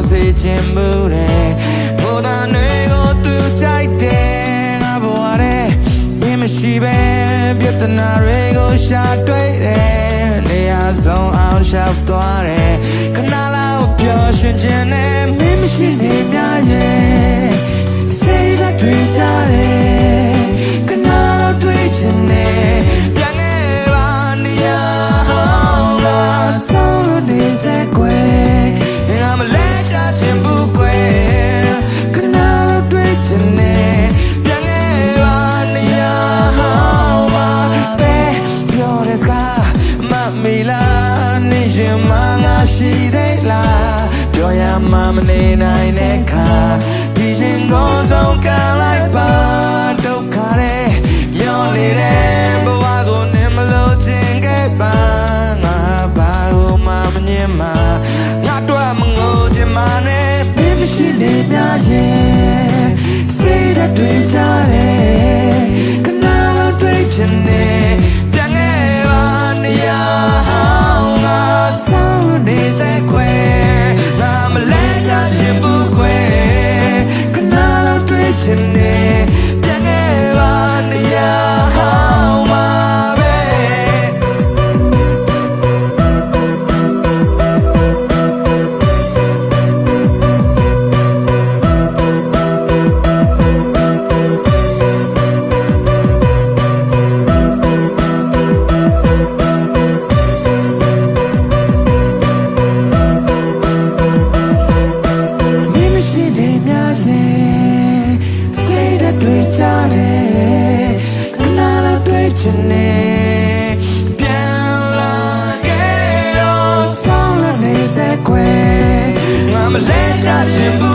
စေချင်မှုတဲ့မိုးသားတွေကိုသူကြိုက်တယ်ငါဘဝတဲ့မင်းမရှိပဲပြဿနာတွေကိုရှာတွေ့တယ်နေရာဆုံးအောင်ရှောက်သွားတယ်ခဏလောက်ပျော်ရွှင်ခြင်းနဲ့မင်းမရှိနေမြရဲ့စိတ်ဓာတ်တွေကြတယ်ခဏလောက်တွေ့ချင်တယ်ပြန်ခဲ့ပါနေရာအောင်ပါဆုံးလို့နေစေကွယ်ငါမလဲကြချင်ဘူးကွယ်ခဏလောက်တွေ့ချင်တယ်ပြန်ခဲ့ပါနေရာအောင်ပါပဲပြောတဲ့စကားမမီလာနေရင်မငါရှိသေးလားပြောရမှမနေနိုင်တဲ့ခါဒီရင်ကိုဆုံးကလိုက်ပါဒုက္ခတဲ့မျောနေတဲ့ဘဝကိုနင်မလို့ခြင်းခဲ့ပါငါဘာကိုမှမငြင်းမှာငါတို့မငိုချင်မှနဲ့မင်းမရှိနေမြရဲ့စိတ်ဓာတ်တွေကြတယ်ခဏလောက်တွေ့ချင်တယ်ပြန်ခဲ့ပါနေရာအောင်ငါဆုံးနေစေခွဲငါမလဲကြချင်ဘူးခွဲခဏလောက်တွေ့ချင်တယ်ပြန်ခဲ့ပါနေရာအောင်ပါပဲတွေ့ကြတယ်ခဏလောက်တွေ့ချင်တယ်ပြန်လာခဲ့တော့ဆောင်းလာနေစေခွဲငါမလဲကြချင်ဘူး